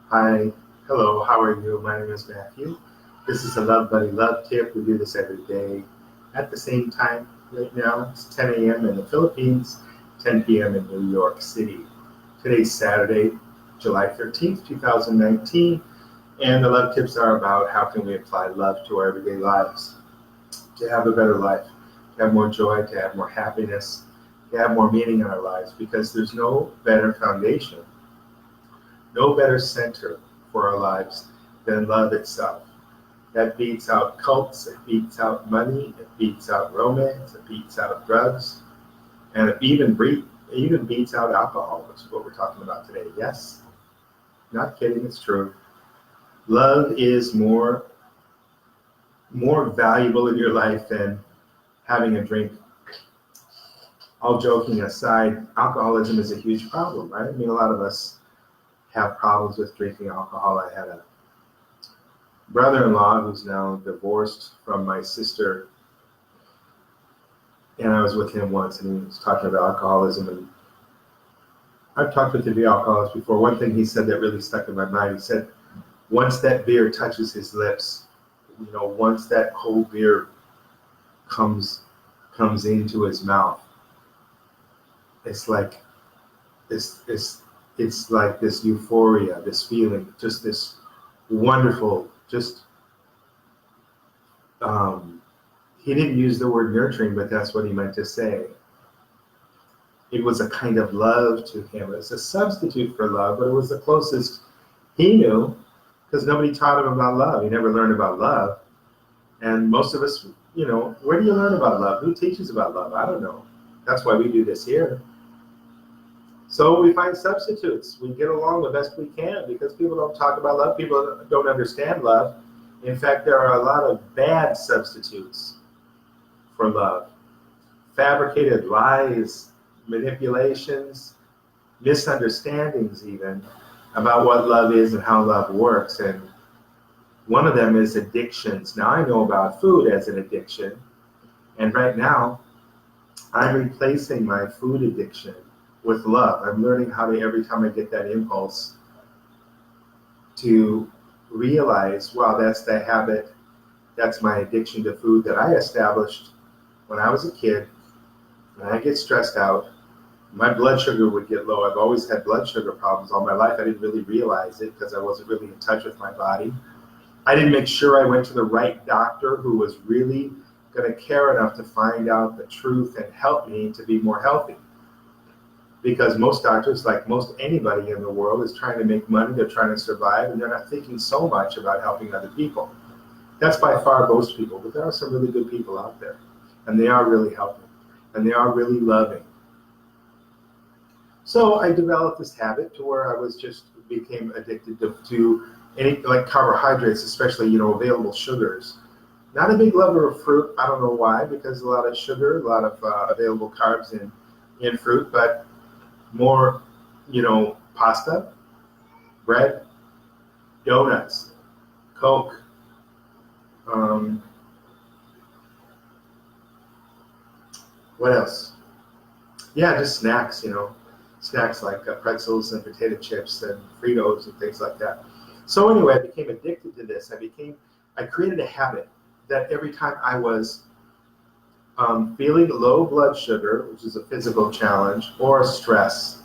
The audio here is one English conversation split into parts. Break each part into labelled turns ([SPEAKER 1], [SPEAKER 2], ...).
[SPEAKER 1] Hi, hello, how are you? My name is Matthew. This is a Love Buddy Love Tip. We do this every day at the same time. Right now, it's 10 a.m. in the Philippines, 10 p.m. in New York City. Today's Saturday, July 13th, 2019, and the Love Tips are about how can we apply love to our everyday lives to have a better life, to have more joy, to have more happiness, to have more meaning in our lives, because there's no better foundation, no better center for our lives than love itself. That beats out cults, it beats out money, it beats out romance, it beats out drugs, and it even beats out alcohol, which is what we're talking about today. Yes, not kidding, it's true. Love is more valuable in your life than having a drink. All joking aside, alcoholism is a huge problem, right? I mean, a lot of us have problems with drinking alcohol. I had a brother-in-law who's now divorced from my sister, and I was with him once, and he was talking about alcoholism. And I've talked with the alcoholics before. One thing he said that really stuck in my mind, he said, once that beer touches his lips, once that cold beer comes into his mouth, it's like it's like this euphoria, this feeling, just this wonderful, just he didn't use the word nurturing, but that's what he meant to say. It was a kind of love to him. It's a substitute for love, but it was the closest he knew, because nobody taught him about love. He never learned about love. And most of us, where do you learn about love? Who teaches about love? I don't know. That's why we do this here. So we find substitutes. We get along the best we can because people don't talk about love. People don't understand love. In fact, there are a lot of bad substitutes for love. Fabricated lies, manipulations, misunderstandings even about what love is and how love works. And one of them is addictions. Now, I know about food as an addiction. And right now, I'm replacing my food addiction with love. I'm learning how to, every time I get that impulse, to realize, wow, that's the habit, that's my addiction to food that I established when I was a kid. When I get stressed out, my blood sugar would get low. I've always had blood sugar problems all my life. I didn't really realize it because I wasn't really in touch with my body. I didn't make sure I went to the right doctor who was really going to care enough to find out the truth and help me to be more healthy. Because most doctors, like most anybody in the world, is trying to make money, they're trying to survive, and they're not thinking so much about helping other people. That's by far most people, but there are some really good people out there, and they are really helping, and they are really loving. So I developed this habit to where I became addicted to any, like carbohydrates, especially, available sugars. Not a big lover of fruit. I don't know why, because a lot of sugar, a lot of available carbs in fruit, but more, pasta, bread, donuts, Coke, what else? Yeah, just snacks, snacks like pretzels and potato chips and Fritos and things like that. So anyway, I became addicted to this. I created a habit that every time I was feeling low blood sugar, which is a physical challenge, or stress,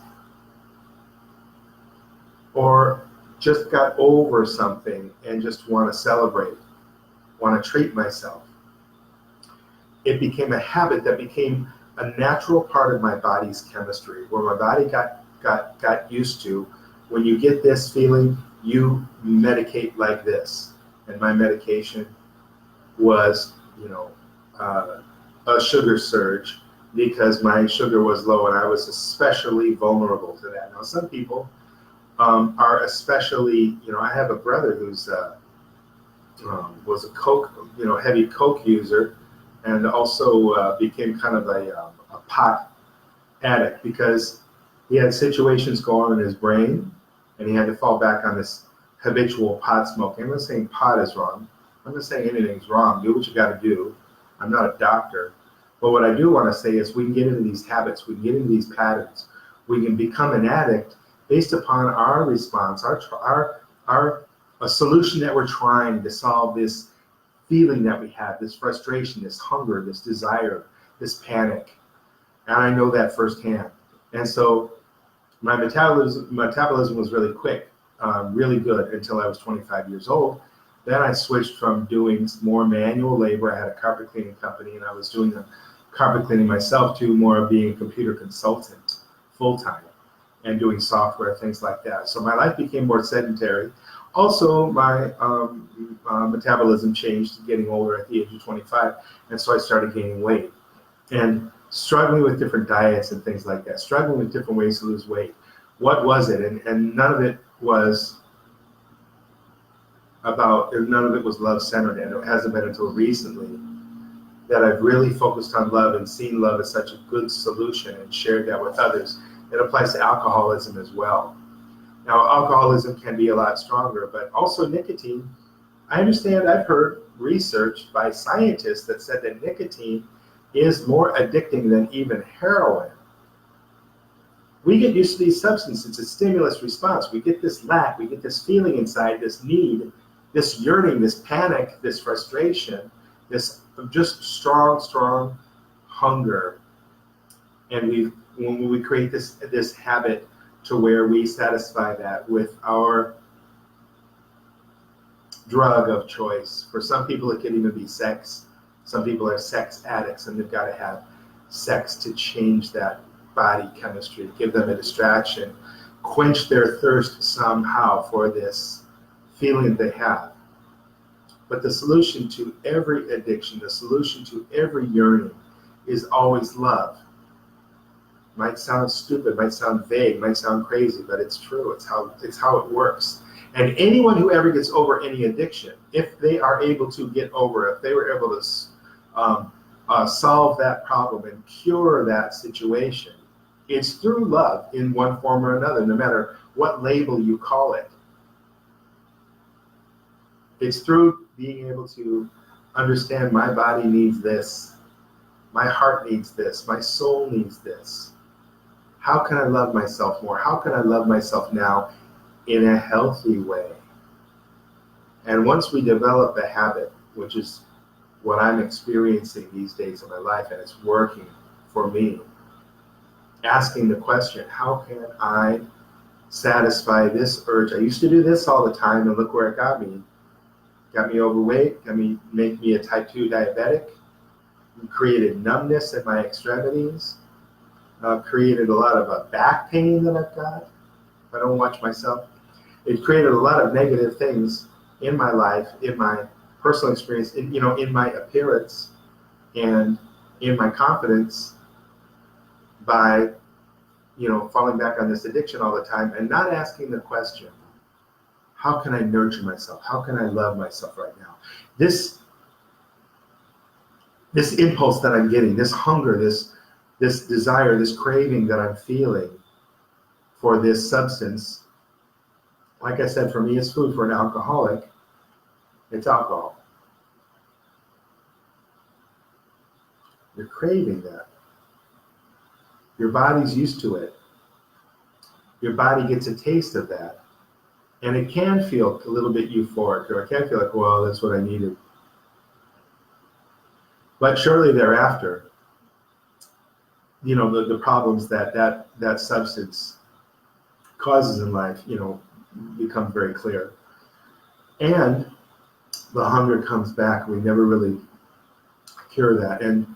[SPEAKER 1] or just got over something and just want to celebrate, want to treat myself, it became a habit that became a natural part of my body's chemistry, where my body got used to, when you get this feeling, you medicate like this. And my medication was, a sugar surge, because my sugar was low and I was especially vulnerable to that. Now, some people are especially, I have a brother who's was a Coke, heavy Coke user, and also became kind of a pot addict because he had situations go on in his brain and he had to fall back on this habitual pot smoking. I'm not saying pot is wrong. I'm not saying anything's wrong. Do what you got to do. I'm not a doctor. But what I do want to say is we can get into these habits. We can get into these patterns. We can become an addict based upon our response, our a solution that we're trying to solve this feeling that we have, this frustration, this hunger, this desire, this panic. And I know that firsthand. And so my metabolism was really quick, really good until I was 25 years old. Then I switched from doing more manual labor. I had a carpet cleaning company, and I was doing the carpet cleaning myself, to more of being a computer consultant full-time and doing software, things like that. So my life became more sedentary. Also, my metabolism changed, getting older at the age of 25, and so I started gaining weight and struggling with different diets and things like that, struggling with different ways to lose weight. What was it? And none of it was love-centered, and it hasn't been until recently that I've really focused on love and seen love as such a good solution and shared that with others. It applies to alcoholism as well. Now, alcoholism can be a lot stronger, but also nicotine. I understand, I've heard research by scientists that said that nicotine is more addicting than even heroin. We get used to these substances. It's a stimulus response. We get this lack, we get this feeling inside, this need, this yearning, this panic, this frustration, this just strong hunger. And when we create this habit to where we satisfy that with our drug of choice. For some people, it can even be sex. Some people are sex addicts, and they've got to have sex to change that body chemistry, give them a distraction, quench their thirst somehow for this feeling they have. But the solution to every addiction, the solution to every yearning is always love. Might sound stupid, might sound vague, might sound crazy, but it's true. It's how it works. And anyone who ever gets over any addiction, if they are able to get over it, if they were able to solve that problem and cure that situation, it's through love in one form or another, no matter what label you call it. It's through being able to understand my body needs this, my heart needs this, my soul needs this. How can I love myself more? How can I love myself now in a healthy way? And once we develop a habit, which is what I'm experiencing these days of my life, and it's working for me, asking the question, how can I satisfy this urge? I used to do this all the time, and look where it got me. Got me overweight, make me a type 2 diabetic, created numbness in my extremities, created a lot of back pain that I've got if I don't watch myself. It created a lot of negative things in my life, in my personal experience, in my appearance and in my confidence by, falling back on this addiction all the time and not asking the question, how can I nurture myself? How can I love myself right now? This impulse that I'm getting, this hunger, this desire, this craving that I'm feeling for this substance, like I said, for me, it's food. For an alcoholic, it's alcohol. You're craving that. Your body's used to it. Your body gets a taste of that. And it can feel a little bit euphoric, or it can feel like, well, that's what I needed. But shortly thereafter, the problems that substance causes in life, become very clear. And the hunger comes back. We never really cure that. And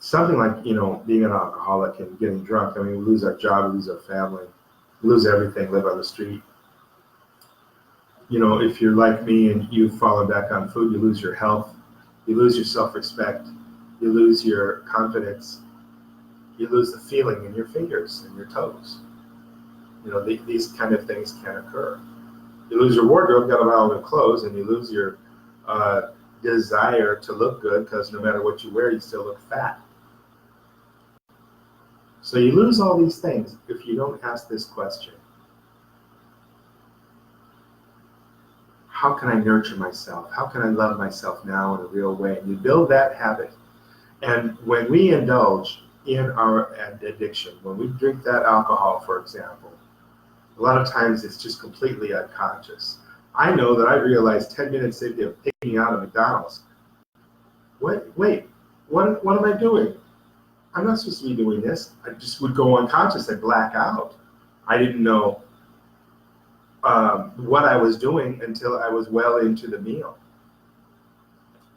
[SPEAKER 1] something like, being an alcoholic and getting drunk, we lose our job, we lose our family, we lose everything, live on the street. If you're like me and you've fallen back on food, you lose your health, you lose your self-respect, you lose your confidence, you lose the feeling in your fingers and your toes. These kind of things can occur. You lose your wardrobe, got to buy all new clothes, and you lose your desire to look good, because no matter what you wear, you still look fat. So you lose all these things if you don't ask this question. How can I nurture myself? How can I love myself now in a real way? And you build that habit. And when we indulge in our addiction, when we drink that alcohol, for example, a lot of times it's just completely unconscious. I know that I realized 10 minutes into picking out of McDonald's, wait, what am I doing? I'm not supposed to be doing this. I just would go unconscious and black out. I didn't know what I was doing until I was well into the meal.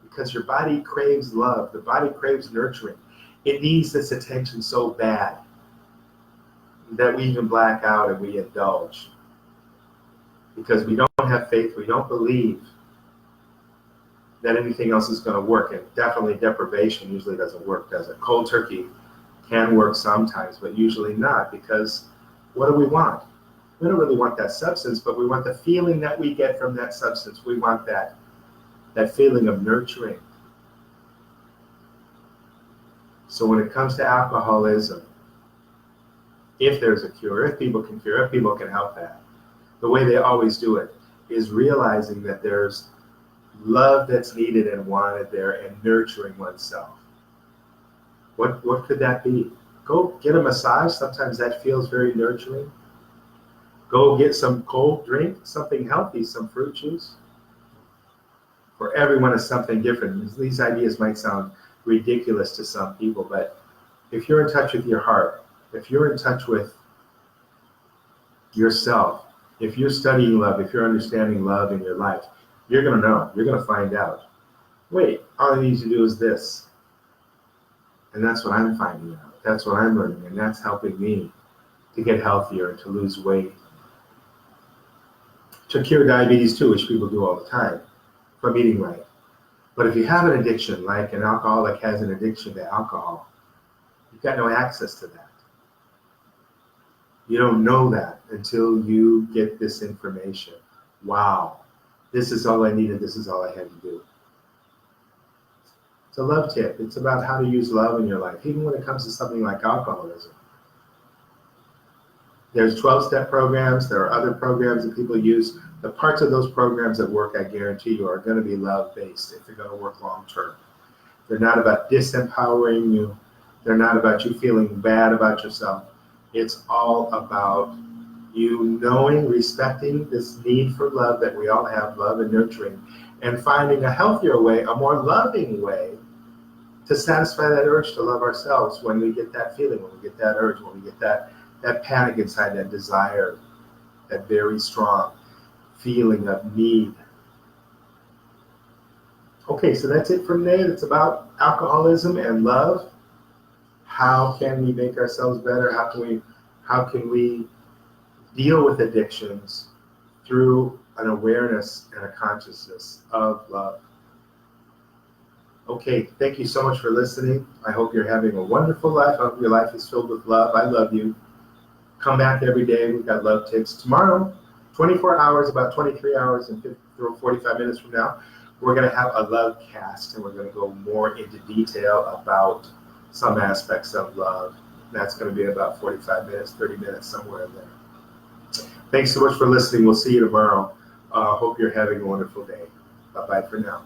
[SPEAKER 1] Because your body craves love. The body craves nurturing. It needs this attention so bad that we even black out and we indulge. Because we don't have faith, we don't believe that anything else is going to work. And definitely deprivation usually doesn't work, does it? Cold turkey can work sometimes, but usually not, because what do we want? We don't really want that substance, but we want the feeling that we get from that substance. We want that feeling of nurturing. So when it comes to alcoholism, if there's a cure, if people can cure, if people can help that, the way they always do it is realizing that there's love that's needed and wanted there, and nurturing oneself. What could that be? Go get a massage. Sometimes that feels very nurturing. Go get some cold drink, something healthy, some fruit juice. For everyone is something different. These ideas might sound ridiculous to some people, but if you're in touch with your heart, if you're in touch with yourself, if you're studying love, if you're understanding love in your life, you're going to know. You're going to find out. Wait, all I need to do is this. And that's what I'm finding out. That's what I'm learning. And that's helping me to get healthier and to lose weight. To cure diabetes too, which people do all the time, from eating right. But if you have an addiction, like an alcoholic has an addiction to alcohol, you've got no access to that. You don't know that until you get this information. Wow, this is all I needed, this is all I had to do. It's a love tip. It's about how to use love in your life, even when it comes to something like alcoholism. There's 12-step programs. There are other programs that people use. The parts of those programs that work, I guarantee you, are going to be love-based if they're going to work long-term. They're not about disempowering you. They're not about you feeling bad about yourself. It's all about you knowing, respecting this need for love that we all have, love and nurturing, and finding a healthier way, a more loving way to satisfy that urge to love ourselves when we get that feeling, when we get that urge, when we get that panic inside, that desire, that very strong feeling of need. Okay, so that's it from there. It's about alcoholism and love. How can we make ourselves better? How can we deal with addictions through an awareness and a consciousness of love? Okay, thank you so much for listening. I hope you're having a wonderful life. I hope your life is filled with love. I love you. Come back every day. We've got love tips. Tomorrow, 24 hours, about 23 hours and 45 minutes from now, we're going to have a love cast, and we're going to go more into detail about some aspects of love. That's going to be about 45 minutes, 30 minutes, somewhere in there. Thanks so much for listening. We'll see you tomorrow. Hope you're having a wonderful day. Bye-bye for now.